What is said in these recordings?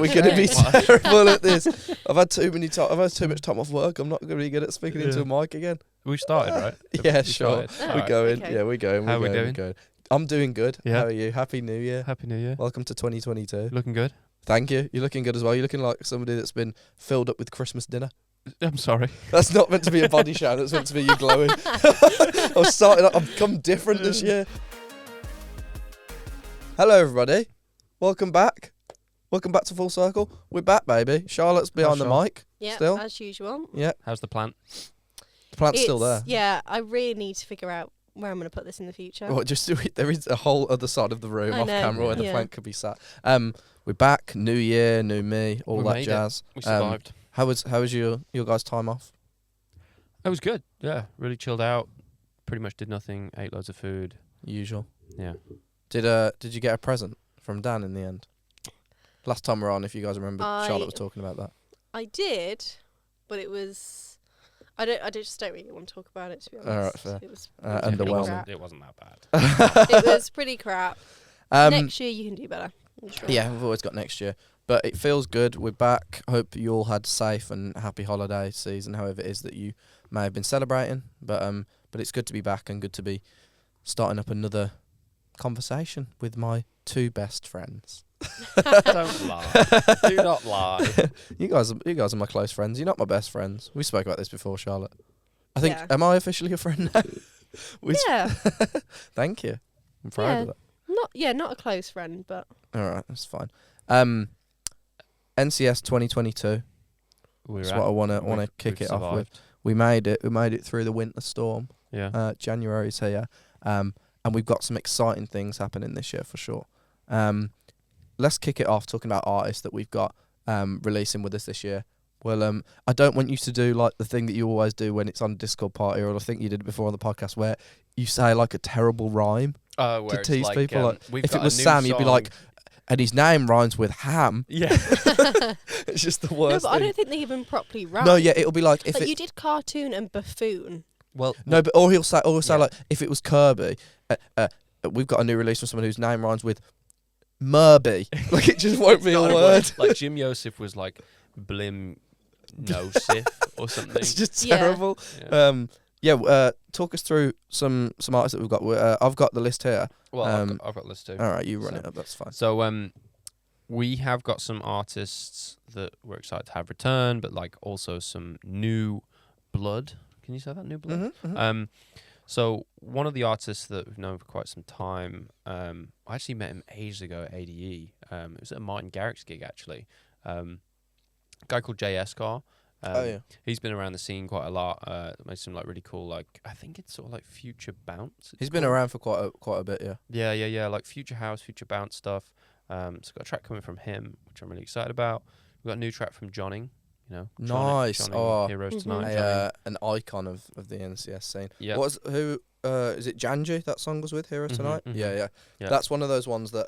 We're going to be terrible at this. I've had too much time off work. I'm not going to be good at speaking into a mic again. We started, right? Yeah, sure. We're going. Okay. Yeah, we're going. How are we We're doing? going. I'm doing good. Yeah. How are you? Happy New Year. Happy New Year. Welcome to 2022. Looking good. Thank you. You're looking good as well. You're looking like somebody that's been filled up with Christmas dinner. I'm sorry. That's not meant to be a body shout. That's meant to be you glowing. I've become different this year. Hello, everybody. Welcome back. Welcome back to Full Circle. We're back, baby. Charlotte's behind the mic. Yeah, still. as usual. Yeah. How's the plant? The plant's still there. Yeah, I really need to figure out where I'm going to put this in the future. Well, there is a whole other side of the room I off know, camera where the yeah. plant could be sat. We're back. New year, new me, all We that made it. jazz. We survived. How was your guys' time off? It was good. Yeah, really chilled out. Pretty much did nothing. Ate loads of food. Usual. Yeah. Did you get a present from Dan in the end? Last time we were on, if you guys remember, I- Charlotte was talking about that. I did, but it was... I just don't really want to talk about it, to be honest. All right, fair. It was Underwhelming. It wasn't that bad. It was pretty crap. Um, Next year you can do better. I'm sure. Yeah, we've always got next year. But it feels good. We're back. Hope you all had safe and happy holiday season, however it is that you may have been celebrating. But it's good to be back and good to be starting up another conversation with my two best friends. Don't lie. Do not lie. You guys are my close friends. You're not my best friends. We spoke about this before, Charlotte. I think, Yeah. am I officially your friend now? Yeah. Thank you. I'm proud of that. Not a close friend, but... All right, that's fine. NCS 2022. That's what I want to kick it off with. We made it through the winter storm. Yeah. January's here, and we've got some exciting things happening this year for sure. Let's kick it off talking about artists that we've got releasing with us this year. Well, I don't want you to do like the thing that you always do when it's on a Discord party, or I think you did it before on the podcast, where you say like a terrible rhyme Where to it's tease like, people. Like, we've if got it a was new Sam, you'd be song. like, and his name rhymes with ham. Yeah. It's just the No, worst but I thing. don't think they even properly rhyme. No, yeah, it'll be like if Like it. you did cartoon and buffoon. Well, No, but or he'll say Yeah. like if it was Kirby, we've got a new release from someone whose name rhymes with Murby. Like it just won't be a Kind of word. like Jim Yosef was like Blim Nosif or something. It's just Yeah. terrible. Yeah. Talk us through some artists that we've got. I've got the list here. Well, um, I've got list too. All right, you run So- it up. That's fine. So we have got some artists that we're excited to have return, but like also some new blood. Can you say that, new blood? Mhm. So one of the artists that we've known for quite some time, I actually met him ages ago at ADE. It was at a Martin Garrix gig actually. A guy called Jay Escar. Oh yeah. He's been around the scene quite a lot. Made some like really cool, like I think it's sort of like future bounce. it's He's been called. around for quite a bit. Yeah. Yeah, like future house, future bounce stuff. So got a track coming from him, which I'm really excited about. We've got a new track from Jonning. You know, Nice. Jonning, Oh. Heroes Mhm. Tonight. Jonning. An icon of the NCS scene. Yeah. Who is it? Janji that song was with Heroes Mhm, Tonight. mhm. Yeah. Yeah. That's one of those ones that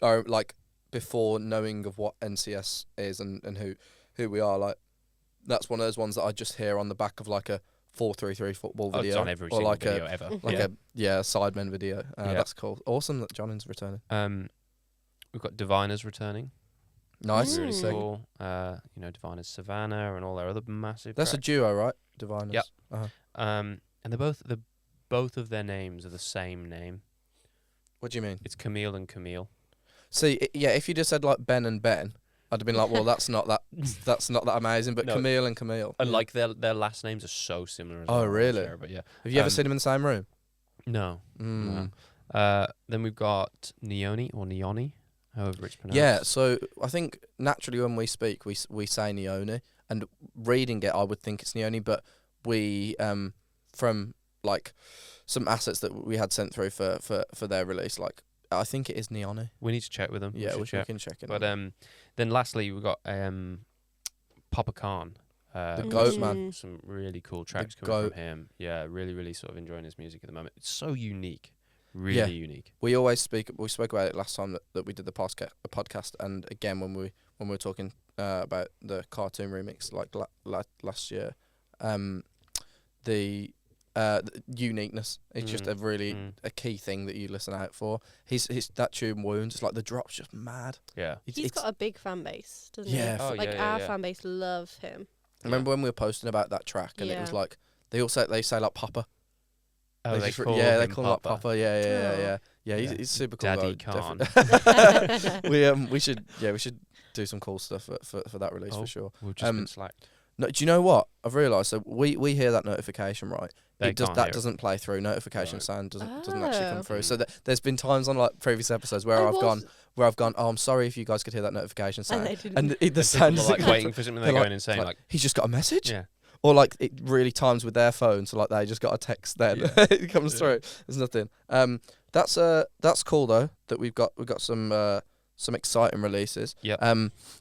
are like before knowing of what NCS is and who we are. Like that's one of those ones that I just hear on the back of like a 4-3-3 football Oh, video, it's on every or single like video a ever. Mhm. Sidemen video. Yeah. That's cool. Awesome that Johnning's returning. We've got Diviners returning. Nice. Mm. Really Sick. cool. Diviners Savannah and all their other massive. That's a tracks. duo, right? Diviners. Yep. Uh-huh. And they're both of their names are the same name. What do you mean? It's Camille and Camille. See, if you just said like Ben and Ben, I'd have been like, well, that's not that amazing. But No. Camille and Camille. And yeah. like their last names are so similar. As Oh, well, I'm really? sure, but yeah. Have you ever um, seen them in the same room? No. Mm. No. Then we've got Neoni or Neoni, however it's pronounced. Yeah, so I think naturally when we speak, we say Neoni, and reading it, I would think it's Neoni, but we from like some assets that we had sent through for their release, like I think it is Neoni. We need to check with them. Yeah, we check. can check it. But then lastly we've got Papa Khan. The with Goat some- Man. Some really cool tracks coming Goat. from him. Yeah, really, really sort of enjoying his music at the moment. It's so unique. Really Yeah. unique. We spoke about it last time that we did the podcast, and again when we were talking about the cartoon remix like last year, the uniqueness. It's just a really a key thing that you listen out for. His that tune Wounds, it's like the drop's just mad. Yeah. He's got a big fan base, doesn't Yeah, he? Oh, Like yeah, our yeah. fan base love him. Remember when we were posting about that track and it was Yeah. like they say like Papa. Oh, they just, call they him call him like Papa. Papa. Yeah. Oh. Yeah, Yeah. he's super cool. Daddy though, Khan. definitely. we should do some cool stuff for that release Oh. for sure. We've just been slacked. No, do you know what I've realised? So we hear that notification, right? They can't hear it. Doesn't play through. Notification Right. sound doesn't actually come Oh. through. So there's been times on like previous episodes where I've gone. Oh, I'm sorry if you guys could hear that notification And sound. they didn't. And the People sound are is like waiting for something. They're going and saying like, he's just got a message. yeah. Or like it really times with their phone, so like they just got a text then Yeah. it comes through. There's nothing. That's cool though that we've got some exciting releases. Yep.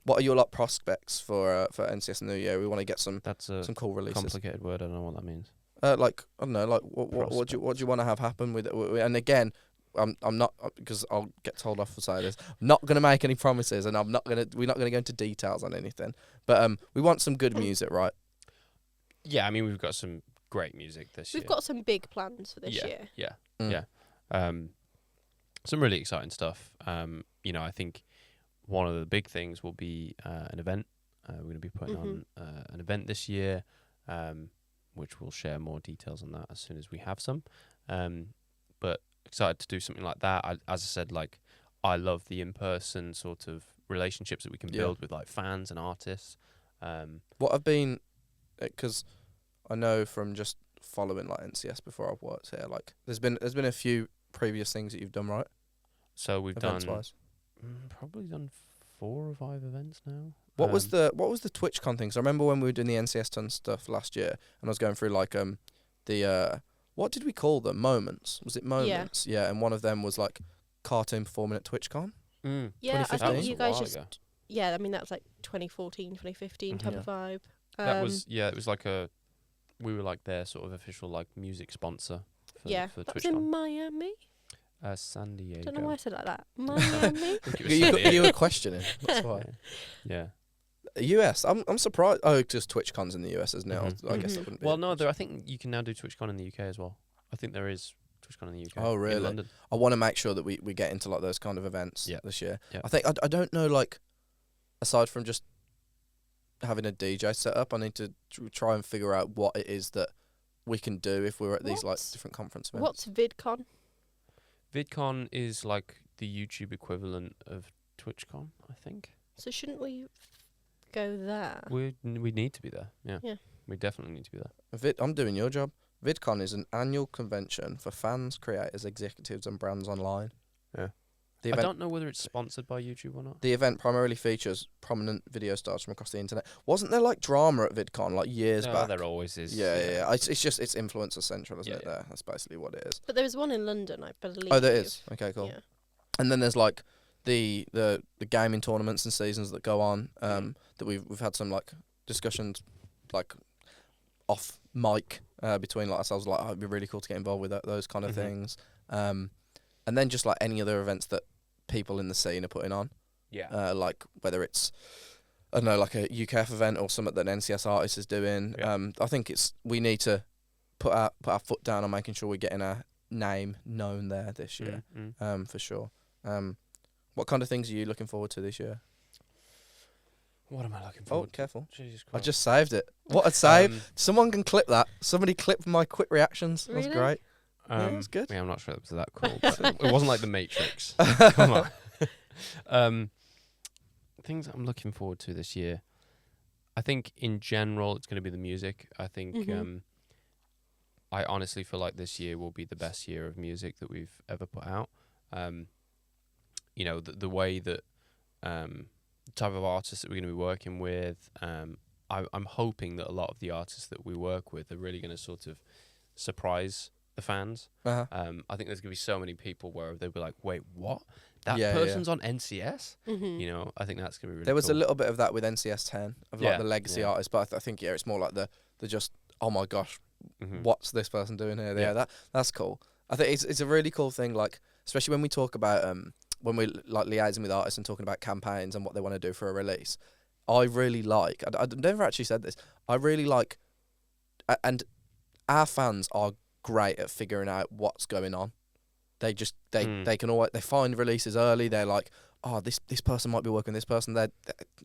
What are your like prospects for NCS New Year? We want to get some That's a cool releases. complicated word. I don't know what that means. Like I don't know, like what do you want to have happen with it? And again, I'm not because I'll get told off for saying this. I'm not gonna make any promises, and we're not gonna go into details on anything. But we want some good music, right? Yeah, I mean we've got some great music this year. We've got some big plans for this year. Yeah. Mm. Yeah. Some really exciting stuff. I think one of the big things will be an event. We're going to be putting on an event this year, which we'll share more details on that as soon as we have some. But excited to do something like that. As I said, like I love the in-person sort of relationships that we can build with like fans and artists. What have been, because I know from just following like NCS before I've worked here, like there's been a few previous things that you've done, right? So we've Events done wise. probably done 4 or 5 events now. What was the TwitchCon thing? 'Cause I remember when we were doing the NCS Ton stuff last year, and I was going through like the what did we call them? Moments? Was it moments? Yeah, and one of them was like cartoon performing at TwitchCon. Yeah, I 2015? think you guys That was a just. while ago. Yeah, I mean that was like 2014, 2015 type Mhm. of vibe. That was it was like we were like their sort of official like music sponsor for yeah. for That was TwitchCon. in Miami. San Diego. Don't know why I said it like that. Miami. I think it was San you Diego. were questioning. That's why. Yeah. US. I'm surprised. Oh, just TwitchCon's in the US as now. Mhm. I guess Mhm. it wouldn't be. Well, no, I think you can now do TwitchCon in the UK as well. I think there is TwitchCon in the UK. Oh, really? In London. I want to make sure that we get into like those kind of events Yeah. this year. Yeah. I think I don't know, like aside from just having a DJ set up, I need to try and figure out what it is that we can do if we're at these like What's- different conference events. What's VidCon? VidCon is like the YouTube equivalent of TwitchCon, I think. So shouldn't we go there? We need to be there. Yeah. Yeah. We definitely need to be there. I'm doing your job. VidCon is an annual convention for fans, creators, executives, and brands online. Yeah. The I event, don't know whether it's sponsored by YouTube or not. the event primarily features prominent video stars from across the internet. Wasn't there like drama at VidCon like years No, back? there always is. Yeah. It's influencer central, isn't Yeah, it? yeah. There, that's basically what it is. But there was one in London, I believe. Oh, there is. Okay, cool. Yeah. And then there's like the gaming tournaments and seasons that go on. That we've had some like discussions, like off mic between like ourselves. Like, oh, it'd be really cool to get involved with those kind of Mhm. things. And then just like any other events that people in the scene are putting on. Yeah. Like whether it's I don't know, like a UKF event or something that an NCS artist is doing. Yeah. I think we need to put our foot down on making sure we're getting our name known there this year. For sure. What kind of things are you looking forward to this year? What am I looking Oh, forward to? careful. Jesus I Christ. just saved it. What a save. Um, Someone can clip that. Somebody clipped my quick reactions. That was Really? great. Yeah, it was good. Yeah, I'm not sure it was that cool. But it wasn't like The Matrix. Come on. Things I'm looking forward to this year. I think in general it's going to be the music. I think Mhm. I honestly feel like this year will be the best year of music that we've ever put out. The way that the type of artists that we're going to be working with. I'm hoping that a lot of the artists that we work with are really going to sort of surprise the fans. Uh-huh. I think there's going to be so many people where they'll be like, wait, what? That Yeah, person's on NCS? Mhm. You know, I think that's going to be really There was cool. a little bit of that with NCS 10 of like Yeah, the legacy yeah. artists, but I think it's more like the just oh my gosh, Mhm. what's this person doing here? Yeah. Yeah, that's cool. I think it's a really cool thing, like especially when we talk about when we like liaising with artists and talking about campaigns and what they want to do for a release. I really like. I've never actually said this. I really like, and our fans are great at figuring out what's going on. They Mm. they can always, they find releases early. They're like, oh, this person might be working with this person.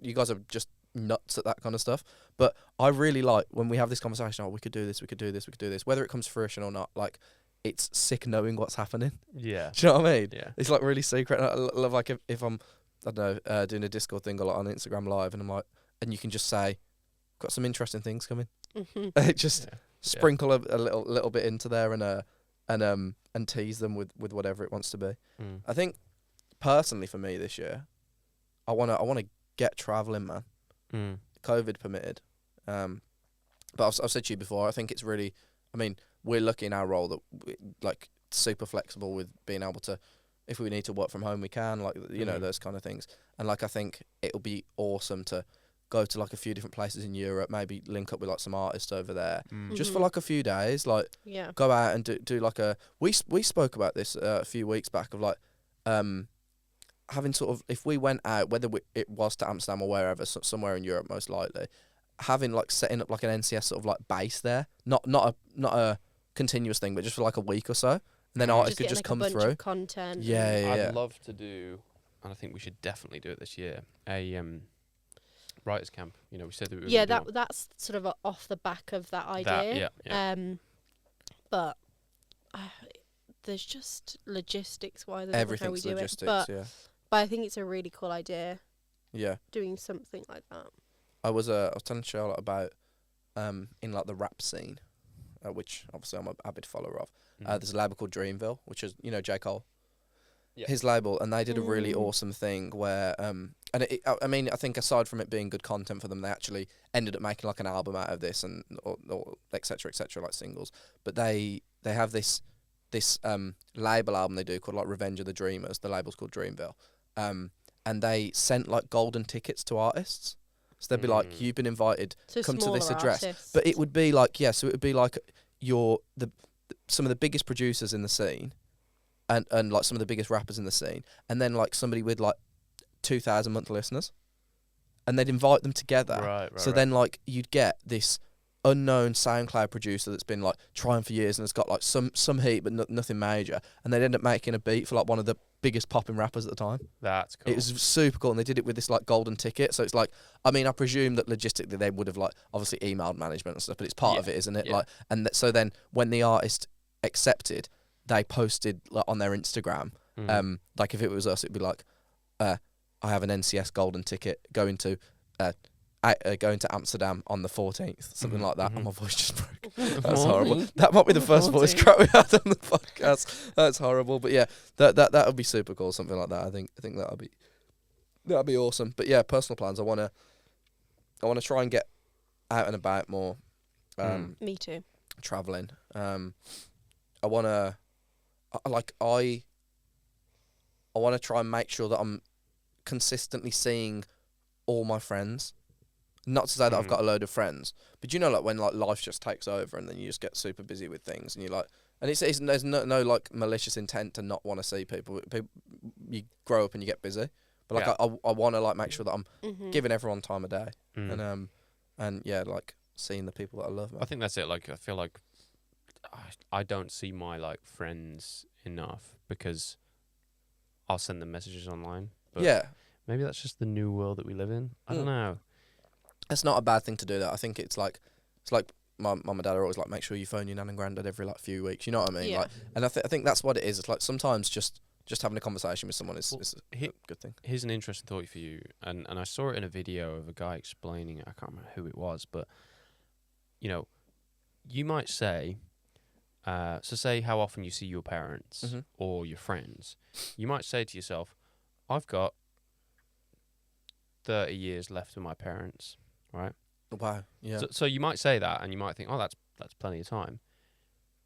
You guys are just nuts at that kind of stuff. But I really like when we have this conversation. Oh, we could do this. We could do this. We could do this. Whether it comes to fruition or not, like, it's sick knowing what's happening. Yeah. Do you know what I mean? Yeah. It's like really secret. I love like if I'm, I don't know, doing a Discord thing or like on Instagram Live, and I'm like, and you can just say, got some interesting things coming. It just Yeah. sprinkle a little bit into there and tease them with whatever it wants to be. Mm. I think personally for me this year, I wanna get travelling, man. Mm. COVID permitted. But I've said to you before, I think it's really, I mean, we're lucky in our role that we, like, super flexible with being able to, if we need to work from home, we can, like, you know, those kind of things. And like, I think it'll be awesome to go to like a few different places in Europe, maybe link up with like some artists over there, Mm. just for like a few days, like Yeah. go out and do like a, we spoke about this a few weeks back of like, having sort of, if we went out, whether it was to Amsterdam or wherever, somewhere in Europe most likely, having like setting up like an NCS sort of like base there, not a continuous thing, but just for like a week or so, and then artists could getting, just like, come a bunch through. of content. Yeah. I'd love to do, and I think we should definitely do it this year, a writers camp. You know, we said that we were Yeah, gonna do that's sort of off the back of that that. idea. Yeah. But there's just logistics wise. I don't know how we Everything's do logistics. it, Yeah. but I think it's a really cool idea Yeah. doing something like that. I was telling Charlotte about in like the rap scene, which obviously I'm an avid follower of. Mm. There's a label called Dreamville, which is, you know, J. Cole. Yeah. His label, and they did a really Mm. awesome thing where and I mean, I think aside from it being good content for them, they actually ended up making like an album out of this and or et cetera, like singles. But they have this label album they do called like Revenge of the Dreamers. The label's called Dreamville. And they sent like golden tickets to artists. So they'd be like, you've been invited, So come to this smaller address. artists. But it would be like, so it would be like some of the biggest producers in the scene, and like some of the biggest rappers in the scene, and then like somebody with like 2,000 monthly listeners, and they'd invite them together. Right. So then like you'd get this unknown SoundCloud producer that's been like trying for years and has got like some heat but nothing major, and they'd end up making a beat for like one of the biggest popping rappers at the time. That's cool. It was super cool, and they did it with this like golden ticket. So it's like, I mean, I presume that logistically they would have like obviously emailed management and stuff, but it's part of it, isn't it? Yeah. Like, and so then when the artist accepted, they posted like on their Instagram, Mm. like if it was us, it'd be like, I have an NCS golden ticket going to Amsterdam on the 14th, something like that. Mhm. And my voice just broke. That's horrible. That might be the first voice crack we had on the podcast. That's horrible. But yeah, that would be super cool. Something like that. I think that'd be awesome. But yeah, personal plans. I wanna try and get out and about more. Me too. Traveling. I wanna try and make sure that I'm consistently seeing all my friends. Not to say that I've got a load of friends, but you know, like when like life just takes over and then you just get super busy with things, and you're like, and it's there's no like malicious intent to not want to see people. You grow up and you get busy, but like I want to like make sure that I'm giving everyone time of day, and yeah, like seeing the people that I love. Man. I think that's it. Like, I feel like I don't see my like friends enough because I'll send them messages online. But Yeah, maybe that's just the new world that we live in. I don't know. it's not a bad thing to do that. I think it's like my mum and dad are always like, make sure you phone your nan and granddad every like few weeks. You know what I mean? Yeah. Like, and I think that's what it is. It's like sometimes just having a conversation with someone is a good thing. Here's an interesting thought for you, and I saw it in a video of a guy explaining it. I can't remember who it was, but you know, you might say, so say how often you see your parents or your friends. You might say to yourself, I've got 30 years left with my parents, right? Wow. Yeah. So you might say that, and you might think, oh, that's plenty of time.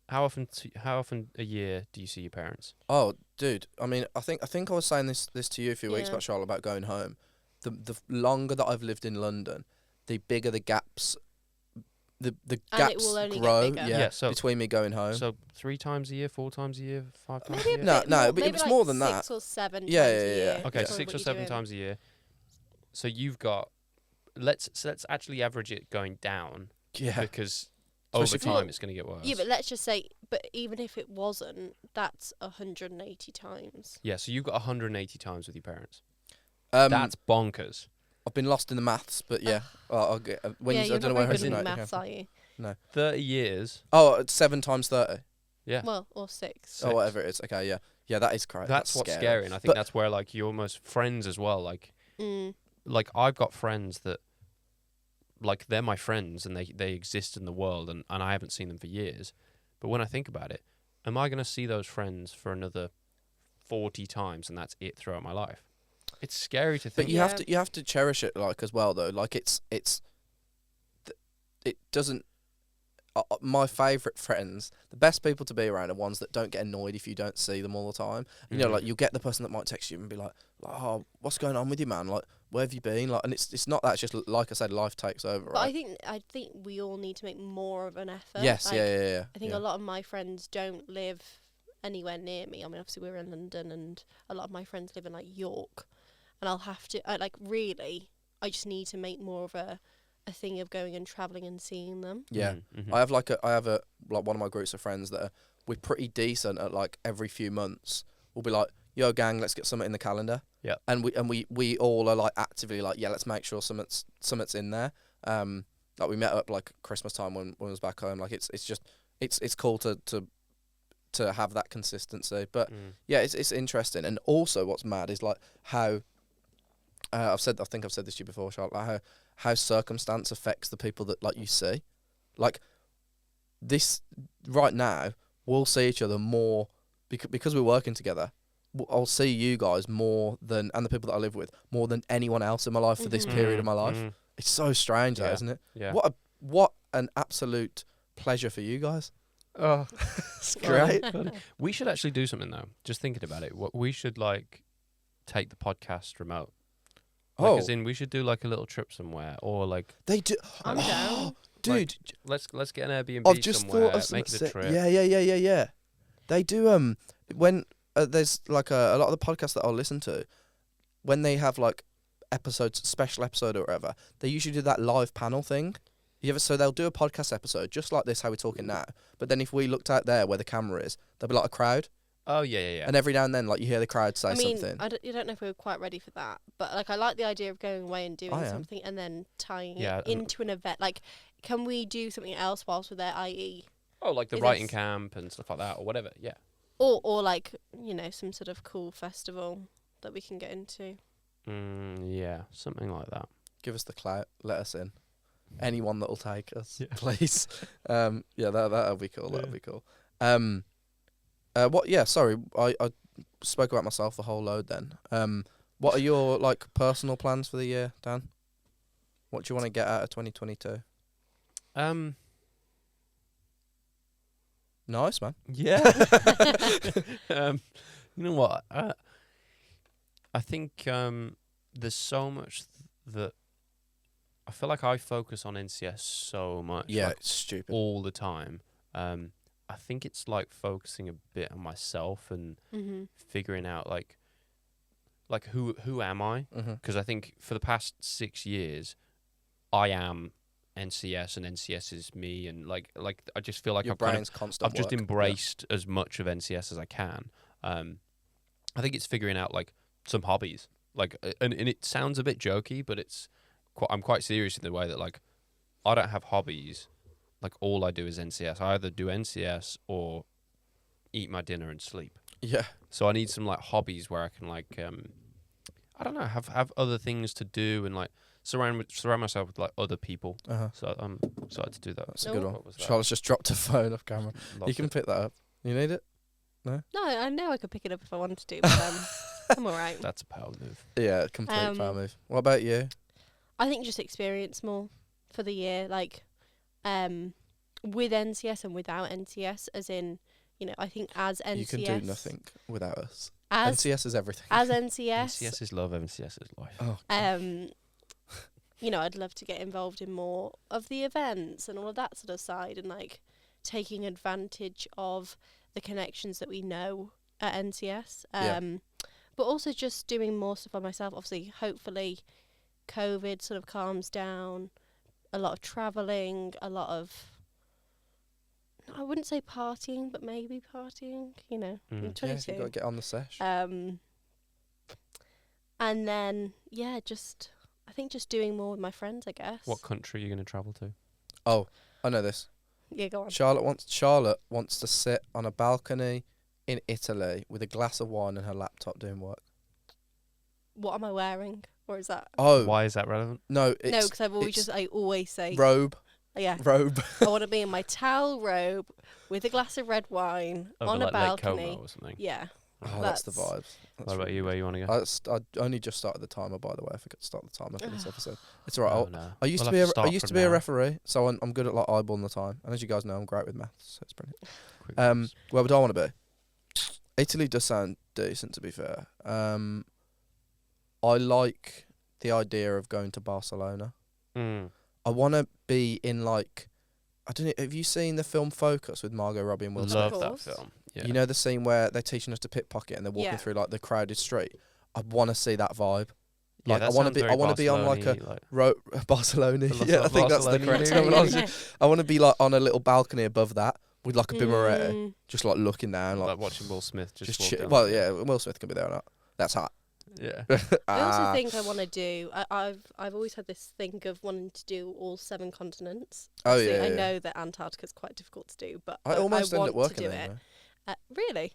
How often a year do you see your parents? Oh, dude. I mean, I think I was saying this to you a few weeks Yeah. back, Charlotte, about going home. The longer that I've lived in London, the bigger the gaps. The And gaps it will only get grow. bigger. Yeah, so- between me going home. So 3 times a year, 4 times a year, 5 times Maybe a a year? No, bit no, more, but maybe it's like more than that. 6 or 7 Yeah, times yeah, a yeah. year. Okay, is probably 6 or what 7 you're doing. times a year. So you've got let's actually average it going down Yeah. because over Especially if you- time it's going to get worse. Yeah, but let's just say, but even if it wasn't, that's 180 times. Yeah, so you've got 180 times with your parents. That's That's bonkers. I've been lost in the maths, but yeah. I'll get, when yeah, you, I you're don't know not where very good 180 at came maths, from. are you? 30 years. Oh, it's 7 times 30. Yeah. Well, or 6. Six. Oh, whatever it is. Okay, yeah. Yeah, that is crazy. That's what's scary. And I think But- that's where, like, you're almost friends as well. Like, Mm. I've got friends that, like, they're my friends and they exist in the world and I haven't seen them for years. But when I think about it, am I going to see those friends for another 40 times and that's it throughout my life? It's scary to think. But you Yeah. have to cherish it, like, as well, though. Like, it doesn't. My favourite friends, the best people to be around, are ones that don't get annoyed if you don't see them all the time. You know, Mhm. like, you'll get the person that might text you and be like, "Oh, what's going on with you, man? Like, where have you been?" Like, and it's not that. It's just, like I said, life takes over. But Right? I think we all need to make more of an effort. Yes. Like, Yeah. I think yeah. a lot of my friends don't live anywhere near me. I mean, obviously we're in London, and a lot of my friends live in like York, and I'll have to I just need to make more of a thing of going and travelling and seeing them. Yeah. Mhm. I have one of my groups of friends that we're pretty decent at, like, every few months. We'll be like, "Yo, gang, let's get something in the calendar." Yeah. And we all are, like, actively like, "Yeah, let's make sure something's in there." Like, we met up, like, Christmas time when I was back home. Like, it's cool to have that consistency. But Mm. yeah, it's interesting. And also what's mad is, like, how I think I've said this to you before, Charlotte, like how circumstance affects the people that, like, you see. Like, this right now, we'll see each other more because we're working together. I'll see you guys more than, and the people that I live with, more than anyone else in my life for this Mhm. period of my life. Mhm. It's so strange, Yeah. isn't it? Yeah. What an absolute pleasure for you guys. Oh, It's great. we should actually do something though. Just thinking about it, what we should like take the podcast remote. Like, Oh, as in, we should do like a little trip somewhere, or like they do. I'm down. Dude, let's get an Airbnb I've just somewhere, thought of make something it a sick. trip. Yeah. They do when there's like a lot of the podcasts that I'll listen to, when they have like special episode or whatever, they usually do that live panel thing. So they'll do a podcast episode just like this, how we're talking now. But then if we looked out there where the camera is, there'll be like a crowd, Oh yeah. and every now and then, like, you hear the crowd say I mean, something. I don't know if we were quite ready for that, but like I like the idea of going away and doing I am. something and then tying Yeah, it into an event. Like, can we do something else whilst we're there, i.e., Oh, like the Is writing this- camp and stuff like that, or whatever. Yeah. or like, you know, some sort of cool festival that we can get into. Yeah, something like that. Give us the clout, let us in. Anyone that'll take us, Yeah. please. Yeah, that'll be cool. That'll Yeah. be cool. What? Yeah, sorry, I spoke about myself a whole load then. What are your, like, personal plans for the year, Dan? What do you want to get out of 2022? Nice, man. Yeah. You know what? I think there's so much that I feel like I focus on NCS so much. Yeah, like, it's stupid. all the time. I think it's like focusing a bit on myself and Mm-hmm. figuring out like who am I? Mm-hmm. Because I think for the past 6 years, I am NCS and NCS is me, and like I just feel like Your I've kind of brain's constant I've just work. embraced as much of NCS as I can. I think it's figuring out like some hobbies, like, and it sounds a bit jokey, but I'm quite serious in the way that like I don't have hobbies. Like, all I do is NCS. I either do NCS or eat my dinner and sleep. Yeah. So I need some like hobbies where I can like I don't know, have other things to do and like surround myself with like other people. Uh-huh. So I'm excited to do that. That's a good Oh. one. What was that? Charlotte's just dropped her phone off camera. Lost You can it. pick that up. You need it? No, I know I could pick it up if I wanted to, but I'm all right. That's a power move. Yeah, complete power Um, move. What about you? I think just experience more for the year, like with NCS and without NCS, as in, you know, I think as NCS, You can do nothing without us. as NCS is everything. as NCS, NCS is love, NCS is life. Oh, you know, I'd love to get involved in more of the events and all of that sort of side, and like taking advantage of the connections that we know at NCS. Yeah. But also just doing more stuff on myself. Obviously, hopefully, COVID sort of calms down. A lot of travelling, a lot of I wouldn't say partying, but maybe partying. You know, I'm Mhm. Yeah, 22. you got to get on the sesh. And then I think just doing more with my friends, I guess. What country are you going to travel to? Oh, I know this. Yeah, go on. Charlotte wants to sit on a balcony in Italy with a glass of wine and her laptop doing work. What am I wearing? Or is that? Oh, Why is that relevant? no, No, it's because I always say, robe. yeah, Robe. I want to be in my towel robe with a glass of red wine Over on a like Lake balcony. Como or something. Yeah. Oh, that's the That's- vibes. What about you? Where you want to go? I only just started the timer, by the way. I forgot to start the timer for this episode. It's alright. Oh, no. I used We'll to be have I start used to from be a now. referee, so I'm good at like eyeballing the time. And as you guys know, I'm great with maths, so it's brilliant. Quick ones. Where would I want to be? Italy does sound decent, to be fair. I like the idea of going to Barcelona. Mm. I want to be in like, I don't know. Have you seen the film Focus with Margot Robbie and Will Smith? Love that course. film. Yeah. You know the scene where they're teaching us to pickpocket and they're walking Yeah. through like the crowded street. I want to see that vibe. Yeah, like, that I wanna sounds be- very I wanna be on, like, a- Barcelona-y, Barcelona. The Yeah, I think that's the Barcelona correct area. terminology. I want to be like on a little balcony above that with like a bimarette, Mm, just like looking down, like like watching Will Smith just walk chill. down Well, the yeah, Will Smith can be there or not. That's hot. Yeah. I also Ah. think I want to do. I've always had this thing of wanting to do all 7 continents. Oh, Obviously, yeah, I yeah. know that Antarctica's quite difficult to do, but I almost want ended up working to do there. it. Really?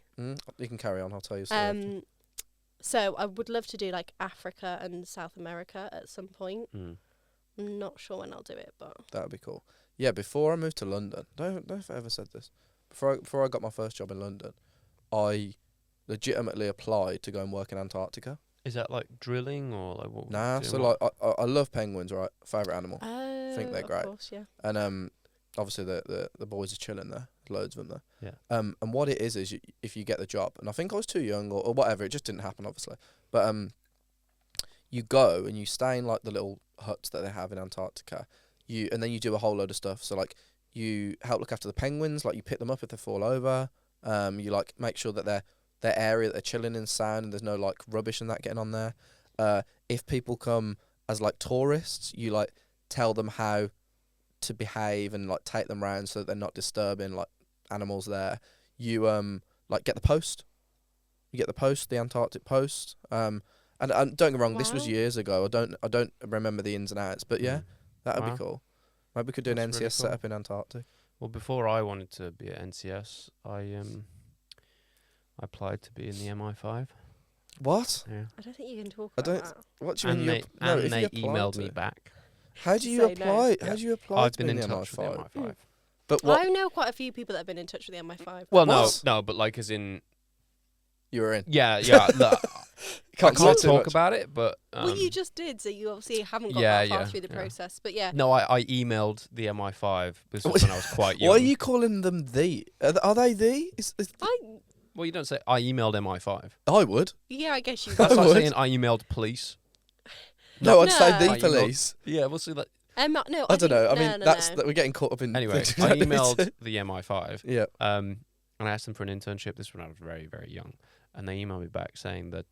You can carry on. I'll tell you. a story after. So I would love to do like Africa and South America at some point. Mm. I'm not sure when I'll do it, but That would be cool. Yeah, before I moved to London, don't know if I ever said this. Before I got my first job in London, I legitimately applied to go and work in Antarctica. Is that like drilling or like what? Nah, doing so what? like I love penguins, right? Favorite animal, think they're of great. course, yeah. and obviously the boys are chilling there. There's loads of them there. Yeah. And what it is if you get the job, and I think I was too young or whatever, it just didn't happen, obviously. But you go and you stay in like the little huts that they have in Antarctica. And then you do a whole load of stuff. So like you help look after the penguins, like you pick them up if they fall over. You like make sure that their area that they're chilling in sound and there's no like rubbish and that getting on there. If people come as like tourists, you like tell them how to behave and like take them round so that they're not disturbing like animals there. You like get the post. You get the post, the Antarctic Post. And don't get me wrong, this was Wow. years ago. I don't remember the ins and outs, but yeah, Mm. that'd Wow. be cool. Maybe we could do an That's NCS really cool. setup in Antarctic. Well, before I wanted to be at NCS, I applied to be in the MI5. What? Yeah. I don't think you can talk I about don't- that. What do you mean? And you they, no, and if they you applied emailed to me it. back. How do you Say no. apply? Yeah. How do you apply I've to been be in the touch with the MI5? MI5. But what I know quite a few people that have been in touch with the MI5. Well, What? no, but like as in, you were in? yeah. Look, I say can't too talk much. about it, but Well, you just did, so you obviously haven't got yeah, that far yeah, through the yeah. process. But yeah, No, I emailed the MI5. This was when I was quite young. Why are you calling them the? Are they the? Well, you don't say I emailed MI5. I would. I guess you. That's I like would. saying I emailed police. No, I'd say No. the Like, you got- police. Yeah, we'll see that. No, I don't know. I think- mean, no, that's no. that we're getting caught up in. Anyway, things I we don't need emailed to- the MI5. Yeah. And I asked them for an internship. This was when I was very, very young, and they emailed me back saying that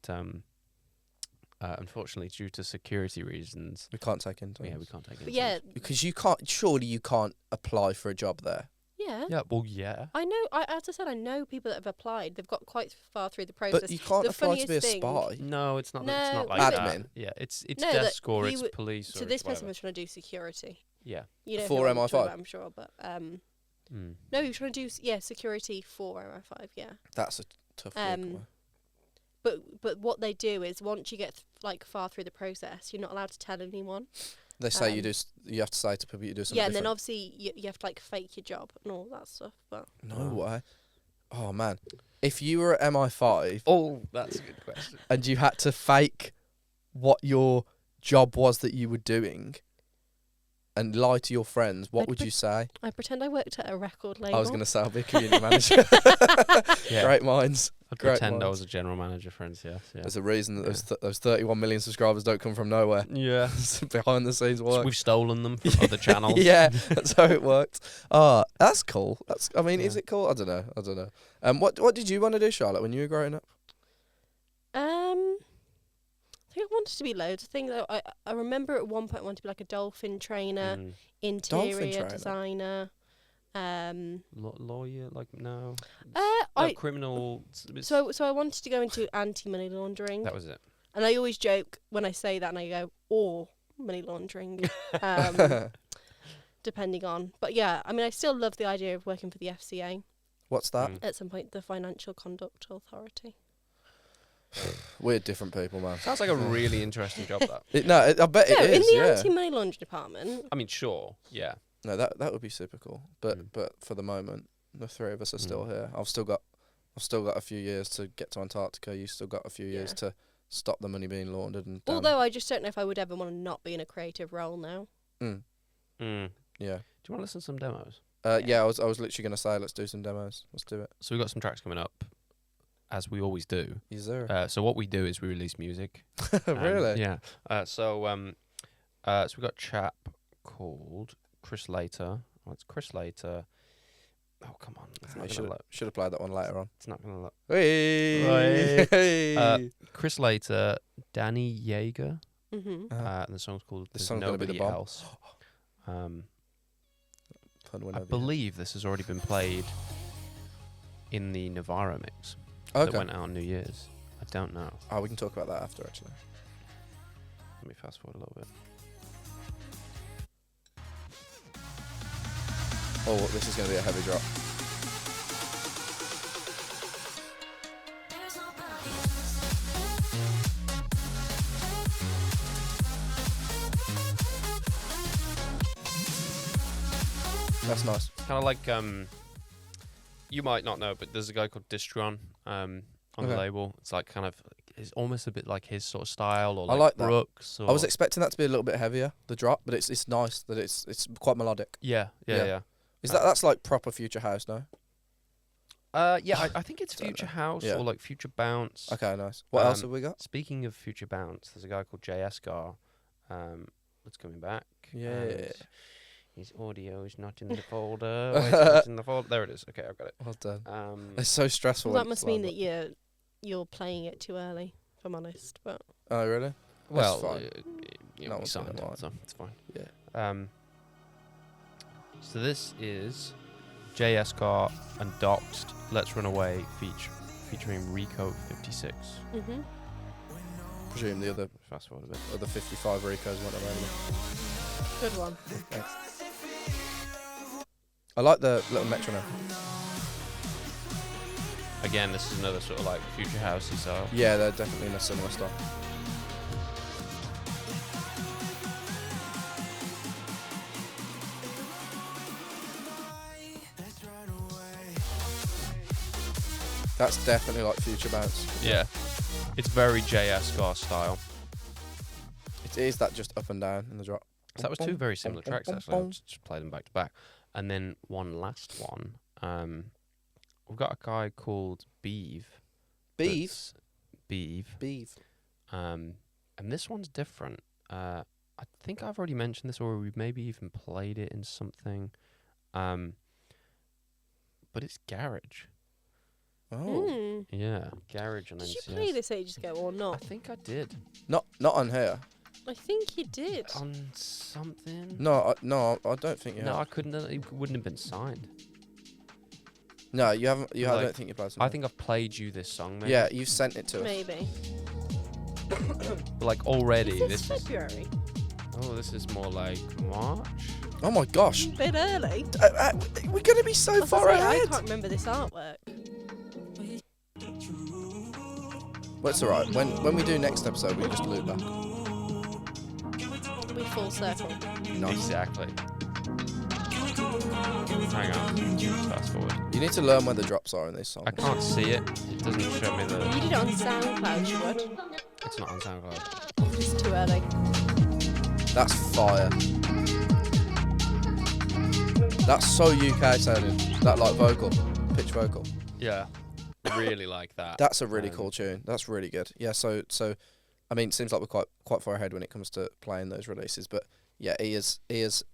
unfortunately, due to security reasons, We can't take into. we can't take it. But yeah, Because you can't. Surely you can't apply for a job there. yeah. Yeah. Well, yeah. I know. As I said, I know people that have applied. They've got quite far through the process. But you can't The apply to be a funniest thing- spy. No, it's not. It's No, not like Admin. that. Yeah, it's No, that desk or he it's would- police. So or this it's person whatever. was trying to do security. Yeah. You know, For who I'm talking MI5? about, I'm sure, but Mm. no, he was trying to do security for MI5. Yeah. That's a tough gig. Um, man. But what they do is once you get like far through the process, you're not allowed to tell anyone. They say you um, do. You have to say to people you do something. Yeah, and then different. obviously you have to like fake your job and all that stuff. But No Wow. way. Oh man, if you were at MI5 Oh, that's a good question. and you had to fake what your job was that you were doing and lie to your friends, what I'd would pre- you say? I pretend I worked at a record label. I was going to say I'll be a community manager. Yeah. Great minds. I'd Great pretend I minds. was a general manager for NCS. Yeah. There's a reason that those 31 million subscribers don't come from nowhere. Yeah. It's behind the scenes work. We've stolen them from other channels. Yeah, that's how it worked. That's cool. I mean, is Yeah. it cool? I don't know. What did you want to do, Charlotte, when you were growing up? I think I wanted to be loads of things. I remember at one point I wanted to be like a dolphin trainer, Mm. interior trainer? designer. Lawyer, like no. I Criminal. so I wanted to go into anti-money laundering, That was it. and I always joke when I say that, and I go or money laundering, depending on. But yeah, I mean, I still love the idea of working for the FCA What's that? Mm. at some point, the Financial Conduct Authority. We're different people, man. Sounds like a really interesting job. That. I bet No, it in is. the Yeah. anti-money laundering department. I mean, sure, yeah. No, that would be super cool. But Mm. but for the moment, the three of us are still Mm. here. I've still got a few years to get to Antarctica. You've still got a few years Yeah. to stop the money being laundered and down. Although I just don't know if I would ever want to not be in a creative role now. Mm. Do Yeah. you want to listen to some demos? Yeah. I was literally gonna say let's do some demos. Let's do it. So we've got some tracks coming up, as we always do. Is there? So what we do is we release music. Really? Yeah. So we've got a chap called Chris Later. Oh, it's Chris Later. Oh, come on. It's I not gonna look. should have played that one later on. It's not gonna look. Hey. Hey. Chris Later, Danny Yeager. Mm-hmm. And the song's called The There's song's gonna be the Nobody bomb. Else. Fun when I believe this has already been played in the Navarro mix that Okay. went out on New Year's. I don't know. Oh, we can talk about that after actually. Let me fast forward a little bit. Oh, this is gonna be a heavy drop. That's nice. Kind of like you might not know, but there's a guy called Distron on the Okay. label. It's like kind of, it's almost a bit like his sort of style, or I like, like that. Brooks. Or I was expecting that to be a little bit heavier, the drop, but it's nice that it's quite melodic. yeah. Yeah. That's like proper future house, no? I think it's Don't Future know. House Yeah. or like Future Bounce. Okay, nice. What else Um, have we got? Speaking of Future Bounce, there's a guy called Jay Escar that's coming back. Yeah. and his audio is not in the folder. Wait, it's in the folder. There it is. Okay, I've got it. Well done. It's It's so stressful. Well, when that it's must mean like that you're playing it too early, if I'm honest. But Oh, really? well, fine. you That know, we one's signed, fine. so it's fine. Yeah. So this is Jay Escar and Doxed Let's Run Away featuring Rico 56. mm-hmm. Presume the Fast forward a bit. other 55 Ricos weren't available. Good one. Thanks. I like the little metronome. Again, this is another sort of like future housey style. Yeah, they're definitely in a similar style. That's definitely like future bounce. Yeah. It's very Jay Escar style. It is that just up and down in the drop. So that was two very similar tracks actually. I'll just play them back to back. And then one last one. We've got a guy called Beeve. Beef. Beeve. Beef. And this one's different. I think I've already mentioned this, or we've maybe even played it in something. But it's garage. Oh. Mm. Yeah, garage and Did you NCS. play this ages ago or I not? think I did Not on here. I think you did. on something. No, I don't think you No, I have. couldn't. It wouldn't have been signed. No, you haven't. I Like, don't think you played something. I think I've played you this song. Maybe. Yeah, you sent it to us. Maybe. But like already, Is this this is. February? Oh, this is more like March. Oh my gosh. A bit early. We're going to be so I was far gonna say, I ahead. can't remember this artwork. But it's alright. When we do next episode, we just loop back. We full circle. Nice. Exactly. Hang on. Fast forward. You need to learn where the drops are in these songs. I can't see it. It doesn't show me You the. did it on SoundCloud, you would. It's not on SoundCloud. Just too early. That's fire. That's so UK sounding. That like vocal, pitch vocal. Yeah. Really like that. That's a really Um, cool tune. That's really good. Yeah. So I mean, it seems like we're quite far ahead when it comes to playing those releases. But yeah, ears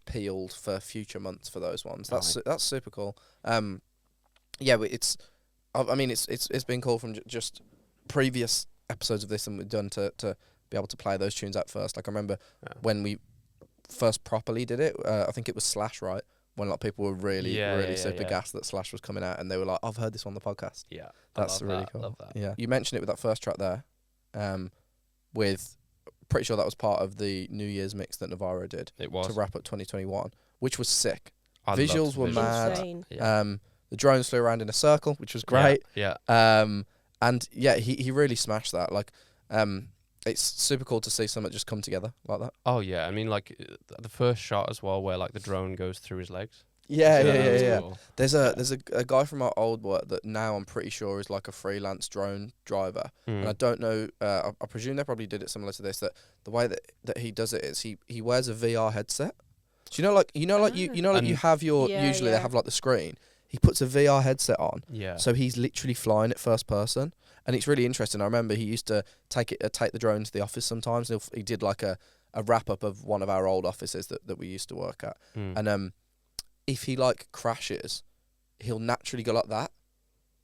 peeled for future months for those ones. That's Right. that's super cool. Yeah, but it's been cool from just previous episodes of this, and we've done to be able to play those tunes out first. Like I remember Yeah. when we first properly did it. I think it was Slash, right? when like people were really super yeah. gassed that Slash was coming out, and they were like, "I've heard this on the podcast." Yeah, That's I love really that, cool. Love that. Yeah, you mentioned it with that first track there, with pretty sure that was part of the New Year's mix that Navarro did It was. to wrap up 2021, which was sick. I loved Visuals the were visuals. mad. Insane. Yeah. The drones flew around in a circle, which was great. Yeah. And yeah, he really smashed that. Like, it's super cool to see something just come together like that. Oh yeah. I mean, like the first shot as well, where like the drone goes through his legs. Yeah, So that was yeah. cool. There's a guy from our old work that now I'm pretty sure is like a freelance drone driver, and I don't know. I presume they probably did it similar to this. That the way that he does it is he wears a VR headset. So you And- have your Yeah, usually they yeah. have like the screen. He puts a VR headset on, Yeah. so he's literally flying it first person, and it's really interesting. I remember he used to take the drone to the office sometimes. He did like a wrap up of one of our old offices that we used to work at, and if he like crashes, he'll naturally go like that.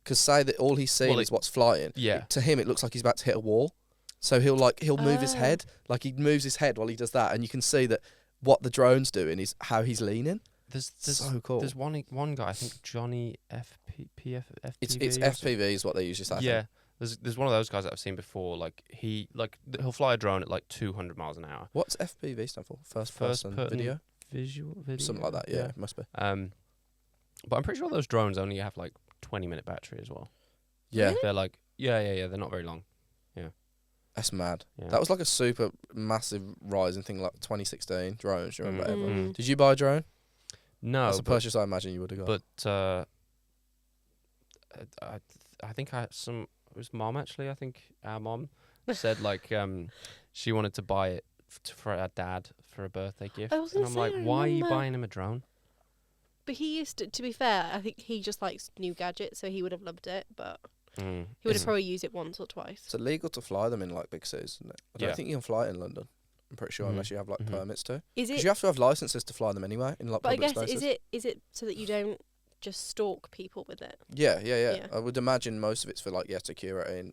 Because say that all he's seeing Well, is what's flying. Yeah. To him, it looks like he's about to hit a wall. So he'll move his Oh. head, like he moves his head while he does that, and you can see that what the drone's doing is how he's leaning. There's So cool. There's one guy, I think Johnny FPV. It's or something. FPV is what they usually say. I Yeah. think. There's one of those guys that I've seen before. Like he'll fly a drone at like 200 miles an hour. What's FPV stand for? First person video. Visual video. Something like that. Yeah, it must be. But I'm pretty sure those drones only have like 20-minute battery as well. Yeah, Really? They're like yeah. They're not very long. that's mad. Yeah. That was like a super massive rising thing, like 2016 drones. Do you remember? Mm. Ever? Mm. Did you buy a drone? No, That's a but, purchase I imagine you would have got. but I think it was mom actually. I think our mom said like she wanted to buy it for her dad for a birthday gift, I was and gonna I'm say, like, I why are you remember. buying him a drone? But he used to be fair, I think he just likes new gadgets, so he would have loved it, but he would It's- have probably used it once or twice. It's illegal to fly them in like big cities, isn't it? I don't Yeah. think you can fly it in London. I'm pretty sure Mhm. unless you have like Mhm. permits to. Is Because it? you have to have licenses to fly them anyway in like But I public guess spaces. is it so that you don't just stalk people with it? Yeah. Yeah. I would imagine most of it's for like security and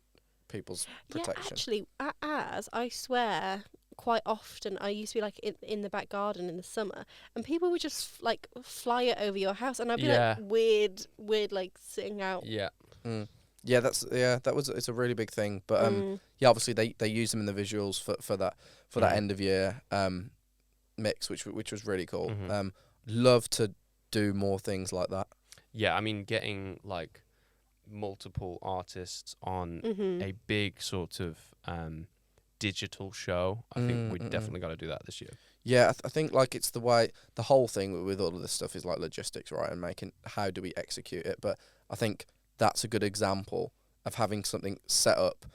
people's Yeah, protection. actually, as I swear, quite often I used to be like in the back garden in the summer, and people would just like fly it over your house, and I'd be Yeah. like weird, like sitting out. Yeah. Yeah, it's a really big thing. But yeah, obviously they use them in the visuals for that Mhm. end of year mix, which was really cool. Mhm. Love to do more things like that. Yeah, I mean, getting like multiple artists on Mm-hmm. a big sort of digital show, I think we Mm, mm, mm. definitely got to do that this year. Yeah, I think like it's the way the whole thing with all of this stuff is like logistics, right? And making how do we execute it? But I think that's a good example of having something set up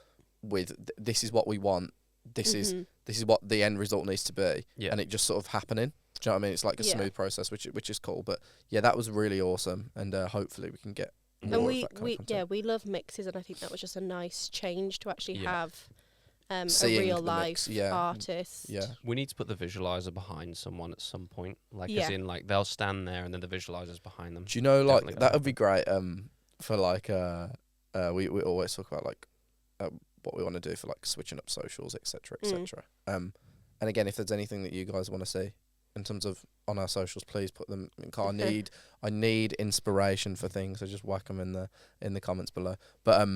with this is what we want. This is what the end result needs to be, Yeah. and it just sort of happening. Do you know what I mean? It's like a Yeah. smooth process, which is cool. But yeah, that was really awesome, and hopefully we can get more And of we that kind of content. we love mixes, and I think that was just a nice change to actually Yeah. have a Seeing real the life mix, yeah. artist. Yeah. We need to put the visualizer behind someone at some point, like Yeah. as in like they'll stand there and then the visualizer's behind them. Do you know, like Definitely that gotta would be great. For like we always talk about like what we want to do for like switching up socials, etc., etc. And again, if there's anything that you guys want to see in terms of on our socials, please put them. I need inspiration for things, so just whack them in the comments below. But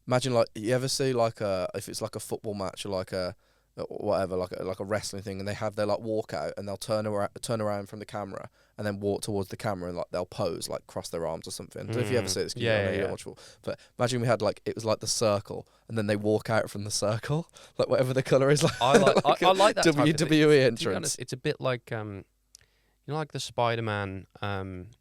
imagine like you ever see like if it's like a football match or like a whatever, like a wrestling thing, and they have their like walkout, and they'll turn around from the camera and then walk towards the camera, and like they'll pose, like cross their arms or something. I don't know if you ever see this, 'cause Yeah, I know you yeah. don't watch football. But imagine we had like it was like the circle, and then they walk out from the circle, like whatever the colour is. Like I like I like that type of thing. WWE To be entrance. honest, it's a bit like you know, like the Spider-Man. Oh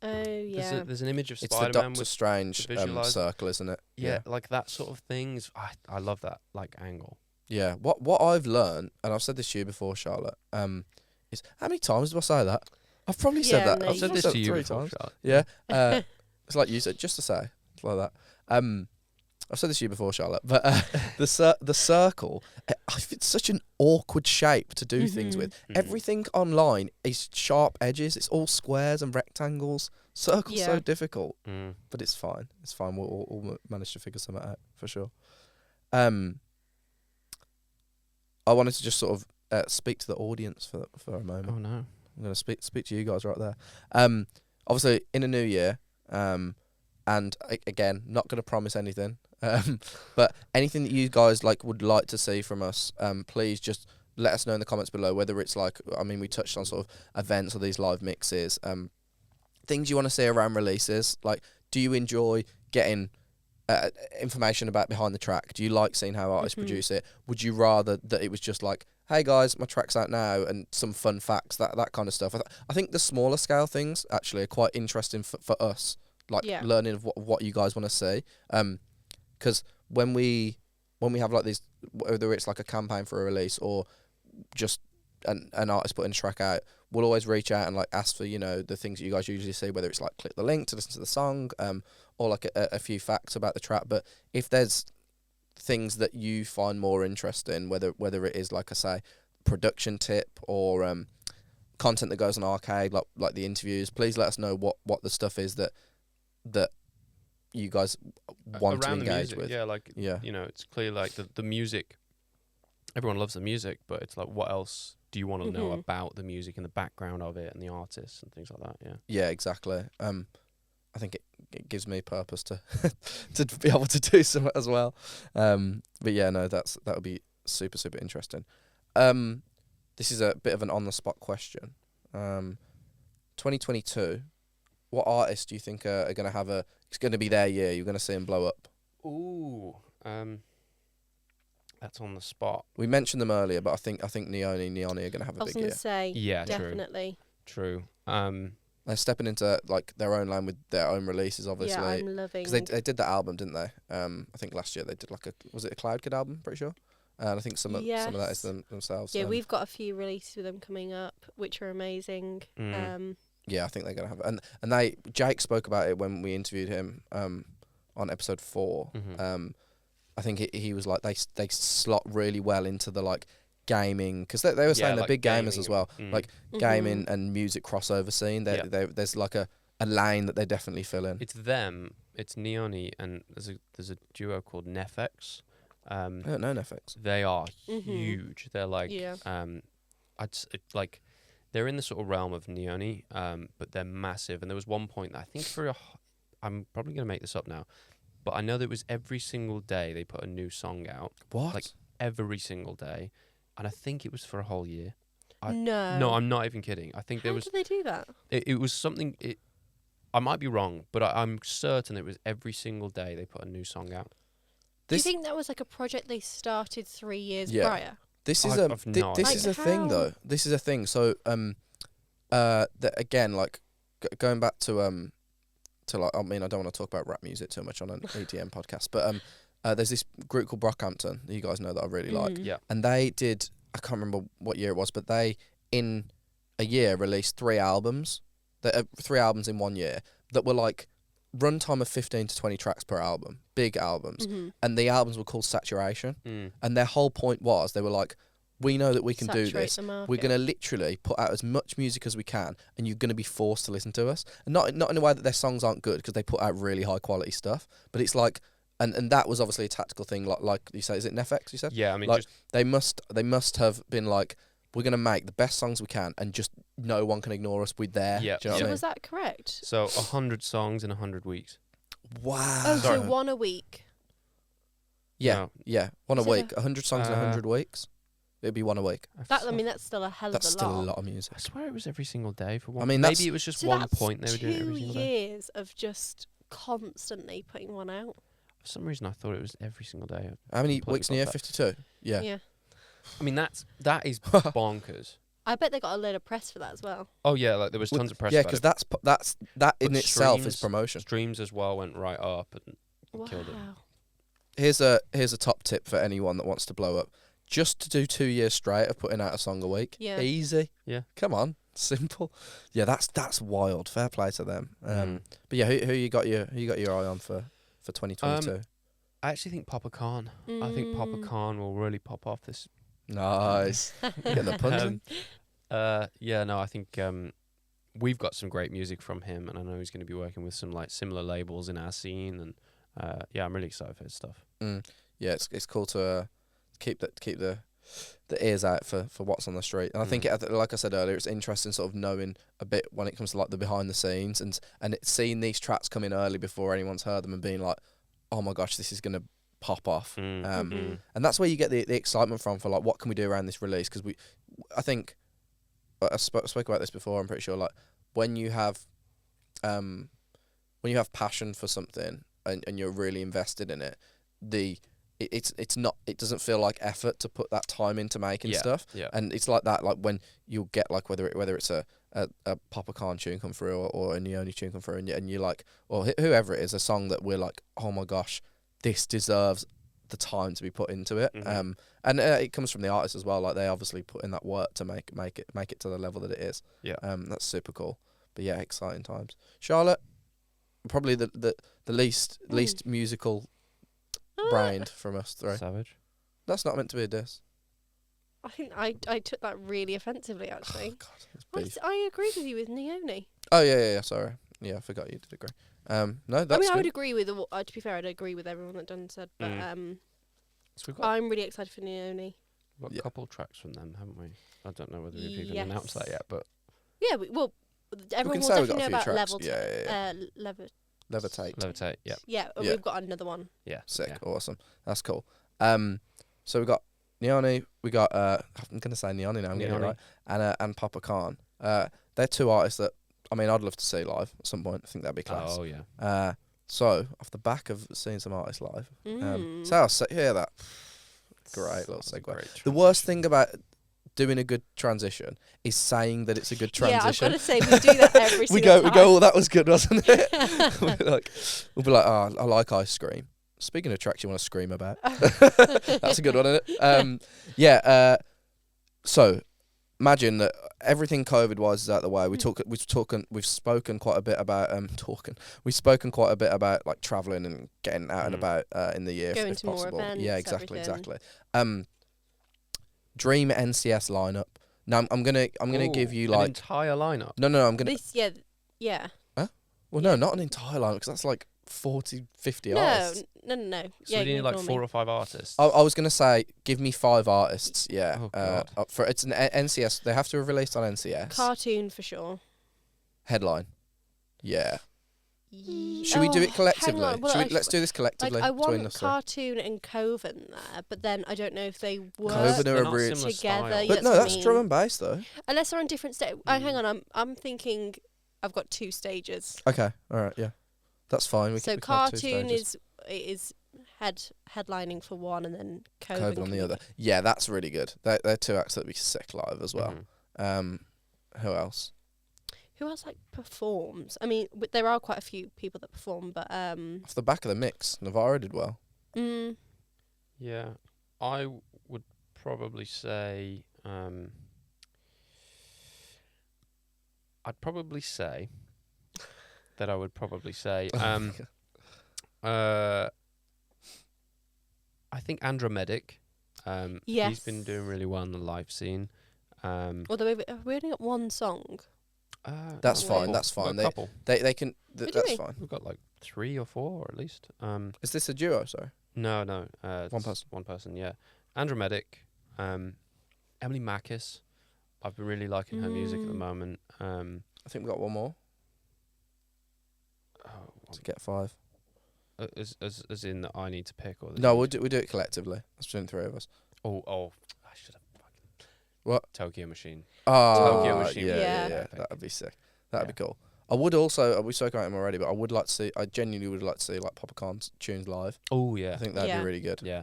yeah. There's an image of It's the Spider-Man Doctor with Strange the visualizer. circle, isn't it? yeah, like that sort of things. I love that like angle. Yeah. What I've learned, and I've said this to you before, Charlotte, is how many times do I say that? I've probably said Yeah, that. no, I've I've said you this said to it you 3 before, times. Charlotte. Yeah. It's like you said, just to say. It's like that. I've said this to you before, Charlotte, but the circle, it's such an awkward shape to do things with. Mhm. Everything online is sharp edges. It's all squares and rectangles. Circle's so Yeah. difficult, Mm. but it's fine. It's fine. We'll manage to figure something out for sure. I wanted to just sort of speak to the audience for a moment. Oh no. I'm gonna speak to you guys right there. Obviously in a new year, and again, not gonna promise anything. But anything that you guys would like to see from us, please just let us know in the comments below. Whether it's we touched on sort of events or these live mixes, things you want to see around releases. Like, do you enjoy getting information about behind the track? Do you like seeing how artists produce it? Would you rather that it was just like, hey guys, my track's out now, and some fun facts, that kind of stuff? I think the smaller scale things actually are quite interesting for us, learning of what you guys want to see. Because when we have these, whether it's a campaign for a release or just an artist putting a track out, we'll always reach out and ask for the things that you guys usually see, whether it's click the link to listen to the song, or a few facts about the track. But if there's things that you find more interesting, whether it is I say, production tip or content that goes on Arcade, like the interviews, please let us know what the stuff is that you guys want to engage with. It's clear the music, everyone loves the music, but it's what else do you want to know about the music and the background of it and the artists and things like that? Yeah, exactly. I think it gives me purpose to to be able to do some as well. But yeah, no, that would be super interesting. This is a bit of an on the spot question. 2022, what artists do you think are going to have it's going to be their year? You're going to see them blow up. Ooh, that's on the spot. We mentioned them earlier, but I think Neoni are going to have a big year. I was going to say, yeah, definitely. True. They're stepping into their own lane with their own releases, obviously. Yeah, I'm loving. Because they did that album, didn't they? I think last year they did was it a Cloud Kid album? Pretty sure. And I think some of that is themselves. Yeah, we've got a few releases with them coming up, which are amazing. Yeah, I think they're gonna have it. And Jake spoke about it when we interviewed him on episode 4. I think he was they slot really well into the gaming, because they were saying they're big gamers as well, gaming and music crossover scene. There's a lane that they definitely fill in. It's them, it's Neoni, and there's a duo called Nefex. I don't know Nefex. They are huge. They're they're in the sort of realm of Neoni, but they're massive. And there was one point that I think I'm probably going to make this up now, but I know that it was every single day they put a new song out. What? Every single day. And I think it was for a whole year. No, I'm not even kidding. I think How did they do that? It was something. I might be wrong, but I'm certain it was every single day they put a new song out. Do you think that was a project they started 3 years Yeah. prior? This is this is a thing though. This is a thing. So again, going back to I don't want to talk about rap music too much on an EDM podcast, but there's this group called Brockhampton that you guys know that I really like. Yeah. And they did, I can't remember what year it was, but they in a year released 3 albums. 3 albums in 1 year that were runtime of 15 to 20 tracks per album, big albums. And the albums were called Saturation. And their whole point was, they were we know that we can do this. We're going to literally put out as much music as we can, and you're going to be forced to listen to us. And not in a way that their songs aren't good, because they put out really high quality stuff, but it's and that was obviously a tactical thing, like you say, is it Nefex you said? Yeah, I mean, they must have been we're going to make the best songs we can, and just no one can ignore us. We're there. Yeah. Do you know what I mean? Was that correct? So 100 songs in 100 weeks. Wow. Oh, so one a week. Yeah, No. yeah. One a Is it week. 100 songs in 100 weeks. It'd be one a week. That's still a hell That's of a still lot. a lot of music. I swear it was every single day for one. I mean, maybe it was just So one that's point they were doing it every 2 single day. years of just constantly putting one out. For some reason, I thought it was every single day. How many Completely weeks in a year? got that. 52? Yeah. I mean, that is bonkers. I bet they got a load of press for that as well. Oh yeah, there was tons of press. Yeah, about because it. that in But itself is streams- promotion. Streams as well went right up and Wow. killed it. Here's a top tip for anyone that wants to blow up. Just to do 2 years straight of putting out a song a week. Yeah. Easy. Yeah. Come on. Simple. Yeah, that's wild. Fair play to them. Mm. But yeah, who you got your eye on for 2022? I actually think Papa Khan. I think Papa Khan will really pop off this. Nice. Getting the puns in. Yeah, no, I think we've got some great music from him, and I know he's going to be working with some similar labels in our scene, and yeah, I'm really excited for his stuff. Yeah, it's cool to keep the the ears out for what's on the street. And I think like I said earlier, it's interesting sort of knowing a bit when it comes to like the behind the scenes and seeing these tracks come in early before anyone's heard them and being like, oh my gosh, this is gonna pop off. And that's where you get the excitement from for like what can we do around this release, because I think I spoke about this before. I'm pretty sure like when you have passion for something and you're really invested in it, it doesn't feel like effort to put that time into making stuff. And it's like that, like when you'll get like whether it's a Papa Khan tune come through or a Neoni tune come through, and you're like, or whoever it is, a song that we're like, oh my gosh, this deserves the time to be put into it. And it comes from the artist as well, like they obviously put in that work to make it to the level that it is. That's super cool. But yeah, exciting times. Charlotte, probably the least musical brained from us three. Savage. That's not meant to be a diss. I think I took that really offensively, actually. Oh, God, I agree with you with Neoni. Oh yeah. Sorry. Yeah, I forgot you did agree. No, that's I good. would agree with to be fair, I'd agree with everyone that Dunn said, but So I'm really excited for Neoni. we've got a couple tracks from them, haven't we? I don't know whether we've even announced that yet, but Yeah, everyone will say we've definitely got know a few about tracks. Levitate. Levitate. Yeah. Yeah, Yeah. we've got another one. Yeah. Sick. Yeah. Awesome. That's cool. So we got Neoni. We got I'm gonna say Neoni now. I'm getting it Neoni. right. And Papa Khan. They're two artists that I mean I'd love to see live at some point. I think that'd be class. Oh yeah. So off the back of seeing some artists live, so I'll hear that. Great little That was a segue. great The worst transition. thing about doing a good transition is saying that it's a good transition. Yeah, I've got to say we do that every we single go, time. oh, that was good, wasn't it? we'll be like, oh, I like Ice Cream. Speaking of tracks you want to scream about, that's a good one, isn't it? So imagine that everything COVID-wise is out of the way. We've spoken quite a bit about We've spoken quite a bit about like traveling and getting out and about in the year, Going if to more possible. events, Yeah, exactly. everything. Dream NCS lineup. Now I'm gonna give you an like entire lineup. no. I'm gonna Yeah. well no, not an entire lineup because that's like 40, 50 No, artists. no. So Yeah, do you need like ignore 4 me. or 5 artists? I was gonna say give me 5 artists. Yeah. Oh, God. Up for it's an NCS. They have to have released on NCS. Cartoon for sure. Headline. Yeah. Should we do it collectively? Hang on. Well, Let's do this collectively I between want us three. Cartoon and Coven there, but then I don't know if they work Coven are They're a not really- similar together. style. Yeah, But no, what I that's mean. drum and bass though. Unless they're on different hang on, I'm thinking I've got 2 stages. Okay. All right. Yeah. That's fine. We So can have 2 Cartoon stages. is headlining for one, and then Coven Coven on can the be- other. Yeah, that's really good. They're 2 acts that we sick live as well. Mhm. Who else? Who else performs? I mean, there are quite a few people that perform, but Off the back of the mix, Navarro did well. Yeah, I would probably say. I'd probably say that I would probably say. I think Andromedic. Yes. He's been doing really well in the live scene. although we only got one song. That's Oh, fine. wow. That's fine. We've got a couple. They can. What do you That's mean? fine. We've got like 3 or 4 at least. Is this a duo? Sorry. No. One it's person. One person. Yeah. Andromedic. Emily Mackis. I've been really liking her music at the moment. I think we got one more to get 5. As in that I need to pick or No, we'll do it collectively. That's between the 3 of us. I should have fucking What? Tokyo Machine. Oh, Tokyo Machine. Yeah. That'd be sick. That'd be cool. I would also. We spoke about him already, but I would like to see. I genuinely would like to see like Papa Khan's tunes live. Oh yeah. I think that'd Yeah. be really good. Yeah.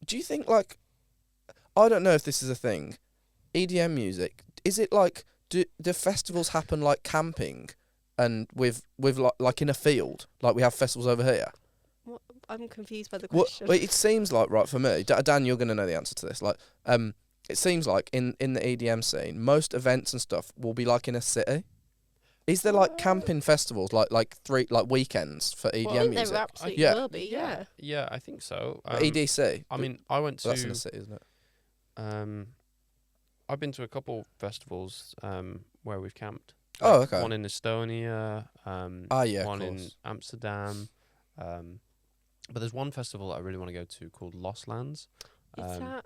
Do you think like? I don't know if this is a thing. EDM music, is it like? Do festivals happen like camping, and with like in a field, like we have festivals over here? I'm confused by the Well, question. it seems like, right, for me, Dan, you're going to know the answer to this. Like, it seems like in the EDM scene, most events and stuff will be like in a city. Is there like camping festivals, like weekends for EDM I think music? there absolutely Yeah. will be. Yeah. Yeah, I think so. EDC. I mean, I went to. Well, that's in a city, isn't it? I've been to a couple festivals where we've camped. Oh, Like okay. One in Estonia. Yeah, One of in course. Amsterdam. But there's one festival that I really want to go to called Lost Lands. Is that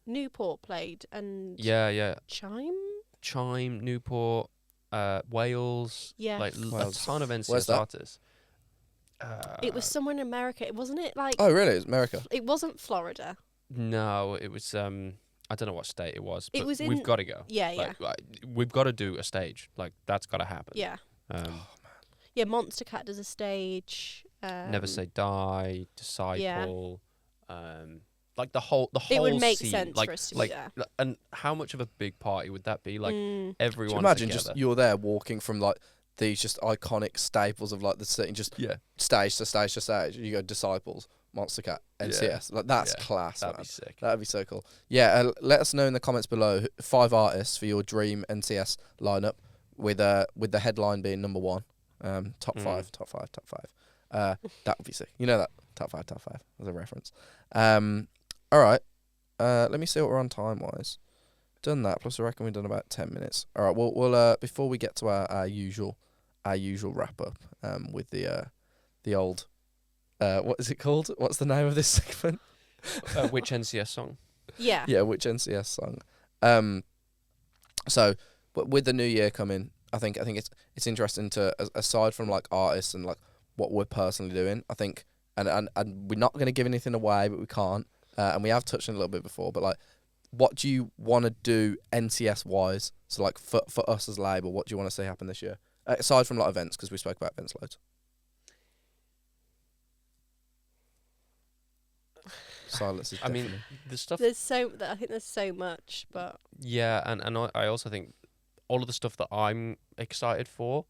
Newport played and yeah. Chime? Newport, Wales, Yes. like a Wales. ton of Where's NCS that? artists. It was somewhere in America. It wasn't it like Oh, really? It's America. it wasn't Florida. No, it was I don't know what state it was. It But was in- we've got to go. Yeah, Like, we've got to do a stage. Like that's got to happen. yeah. Um, Yeah, Monster Cat does a stage. Never Say Die, Disciple. Like the whole It would make scene, sense like, for us to like, be there. And how much of a big party would that be? Like Mm. everyone. Can you imagine together. just you're there walking from like these just iconic staples of like the city, just Yeah, stage to stage to stage. You go Disciples, Monster Cat, NCS. Like that's Yeah, class. that'd Man. be sick. That'd be so cool. Yeah, let us know in the comments below 5 artists for your dream NCS lineup with the headline being number 1. Top 5. That would be sick. You know that top 5 as a reference. All right. Let me see what we're on time wise. Done that. Plus, I reckon we've done about 10 minutes. All right. We'll before we get to our usual wrap up with the old what is it called? What's the name of this segment? Which NCS song? Yeah. Yeah, which NCS song? So, but with the new year coming, I think it's interesting to aside from like artists and like what we're personally doing. I think and we're not going to give anything away, but we can't. And we have touched on it a little bit before, but like, what do you want to do NCS wise? So like for us as label, what do you want to see happen this year? Aside from like events, because we spoke about events loads. Silence is I mean, deafening. the stuff. I think there's so much, but Yeah, and I also think all of the stuff that I'm excited for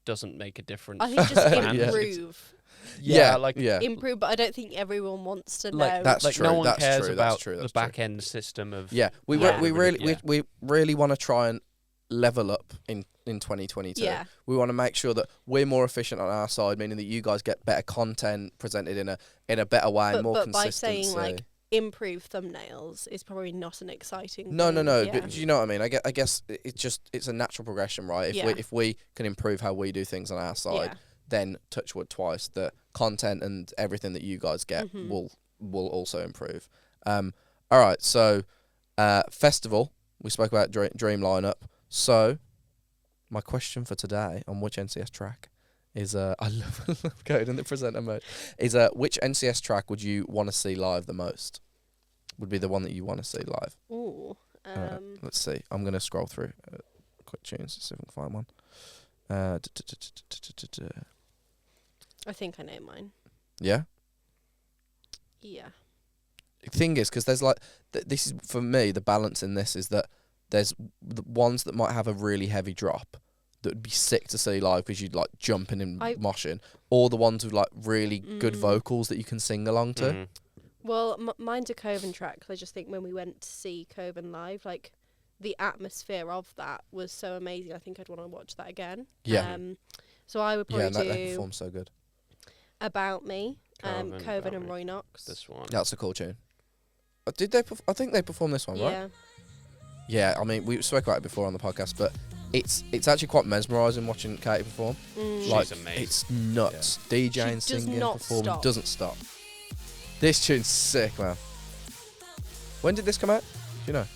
doesn't make a difference. I think just Yeah. improve. yeah. Improve, but I don't think everyone wants to know. Like, That's like true, no one that's cares true, that's about true, the that's true. back end system of Yeah, we Yeah. we really want to try and level up in 2022. Yeah. We want to make sure that we're more efficient on our side, meaning that you guys get better content presented in a better way and more but by consistency. saying like improve thumbnails is probably not an exciting No. thing. Yeah. But do you know what I mean? I guess it's a natural progression, right? If we can improve how we do things on our side, Yeah. then touch wood twice, the content and everything that you guys get Mhm. will also improve. All right, so festival, we spoke about dream lineup. So my question for today on which NCS track is I love going in the presenter mode is which NCS track would you want to see live the most? Would be the one that you want to see live. Ooh. Let's see. I'm gonna scroll through quick tunes to see if I can find one. I think I know mine. Yeah. Yeah. Thing is, because there's like this is for me the balance in this is that there's the ones that might have a really heavy drop that would be sick to see live because you'd like jumping and moshing, or the ones with like really good vocals that you can sing along to. Mhm. Well, mine's a Coven track. 'Cause I just think when we went to see Coven live, like the atmosphere of that was so amazing. I think I'd want to watch that again. Yeah. So I would Yeah, probably and they do perform so good. About Me, Coven, Coven About and Me. Roy Knox. This one. That's a cool tune. Did they? I think they performed this one, right? Yeah. Yeah. I mean, we spoke about it before on the podcast, but it's actually quite mesmerising watching Katie perform. Mm. Like, She's amazing. it's nuts. DJing, She does singing, not performing, stop. doesn't stop. This tune's sick, man. When did this come out? Do you know?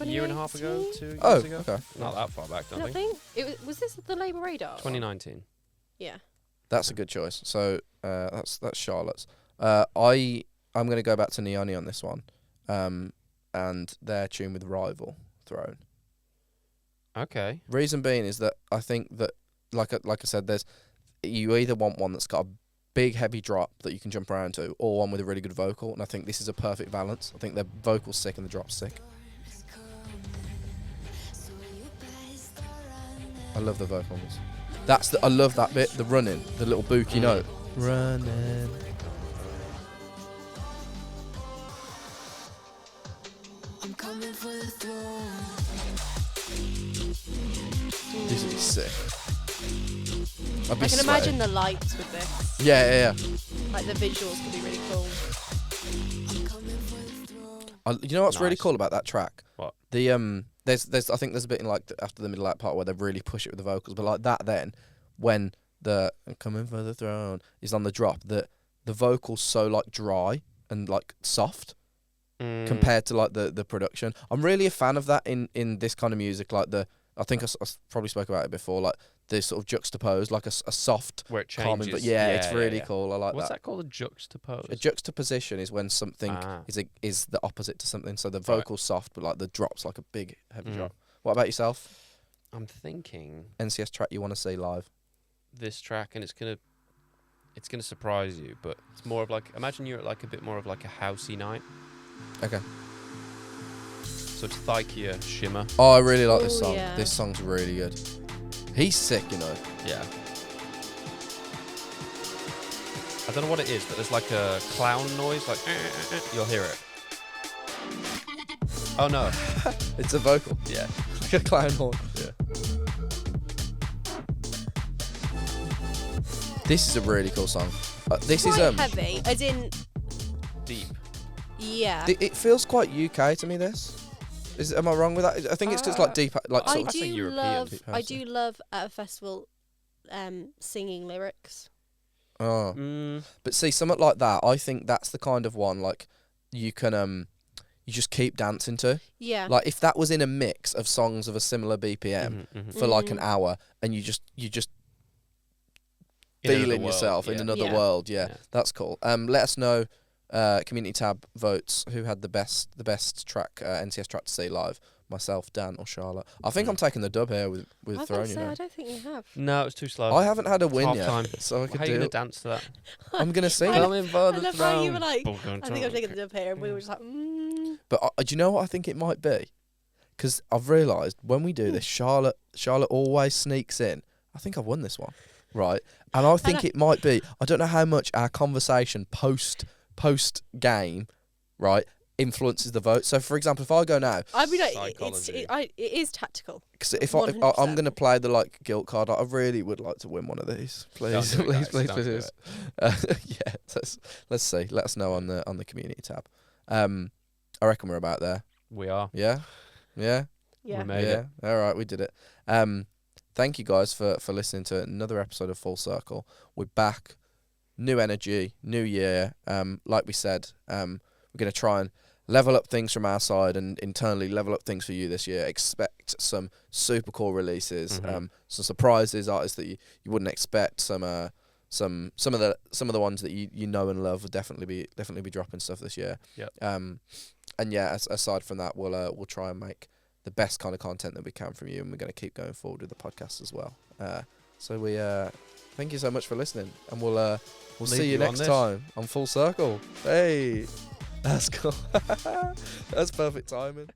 A year and a half ago, 2 years Oh, ago. okay. Not that far back, don't I I think. think was this the Labour Radar? 2019. Yeah. That's a good choice. So that's Charlotte's. I'm gonna go back to Neoni on this one, and their tune with Rival Throne. Okay. Reason being is that I think that like I said, there's you either want one that's got a big heavy drop that you can jump around to, or one with a really good vocal, and I think this is a perfect balance. I think the vocal's sick and the drop's sick. I love the vocals. I love that bit, the running, the little booky note. Running. I'm coming for the throne. This is sick. I can imagine the lights with this. Yeah. Like the visuals could be really cool. I'm coming for the throne. You know what's really Nice. cool about that track? What? The there's I think there's a bit in like after the middle of that part where they really push it with the vocals, but like that then when the I'm coming for the throne is on the drop, the vocal's so like dry and like soft Mm. compared to like the production. I'm really a fan of that in this kind of music. Like I think I probably spoke about it before. Like they sort of juxtapose, like a soft, Where it calming. changes. But it's really yeah. cool. I like What's that. that called? A juxtapose. A juxtaposition is when something Ah. is the opposite to something. So the Right. vocal's soft, but like the drop's like a big heavy Mm. drop. What about yourself? I'm thinking NCS track you want to see live? this track, and it's gonna surprise you, but it's more of like, imagine you're at like a bit more of like a housey night. Okay. So it's Thykia Shimmer. Oh, I really like this Oh, song. yeah. This song's really good. He's sick, you know. Yeah. I don't know what it is, but there's like a clown noise, like you'll hear it. Oh no. It's a vocal. Yeah. Like a clown horn. Yeah. This is a really cool song. This Quite is heavy, as in, Deep. yeah. It feels quite UK to me. Am I wrong with that? I think it's just like deep, like I sort of. say do European love. deep I house, do love at a festival, singing lyrics. Oh, Mm. but see, something like that. I think that's the kind of one like you can you just keep dancing to. Yeah. Like if that was in a mix of songs of a similar BPM Mhm, mhm. for like an Mhm. hour, and you just In another feeling world, yourself in yeah. another Yeah. world. Yeah, Yeah. that's cool. Let us know. Community tab votes who had the best track, NCS track to see live. Myself, Dan, or Charlotte. I think Mm. I'm taking the dub here with I was Throne. gonna You say, know, I don't think you have. No, it's too slow. I haven't had a win half yet, time. so I could How are you do. gonna dance to that? I'm gonna sing I it. love- in for I the love how you were throne. like, I think I'm taking the dub here, and we were just like, But do you know what I think it might be? Because I've realised when we do this, Charlotte always sneaks in. I think I've won this one, right? And I think know. it might be. I don't know how much our conversation post game, right, influences the vote. So, for example, if I go now, I mean, Psychology. it is tactical. because if I'm 100%. going to play the like guilt card, I really would like to win one of these, please, Don't do it, please, guys. please, Don't do please. Yeah, let's see. Let us know on the community tab. I reckon we're about there. We are. Yeah. Yeah. We made yeah. it. All right, we did it. Thank you guys for listening to another episode of Full Circle. We're back, new energy, new year. Like we said, we're gonna try and level up things from our side and internally level up things for you this year. Expect some super cool releases, Mhm. some surprises, artists that you wouldn't expect. Some of the ones that you know and love will definitely be dropping stuff this year. Yep. And yeah, aside from that, we'll try and make the best kind of content that we can from you, and we're going to keep going forward with the podcast as well. So we thank you so much for listening, and we'll Leave see you you on next this. time on Full Circle. Hey, that's cool. That's perfect timing.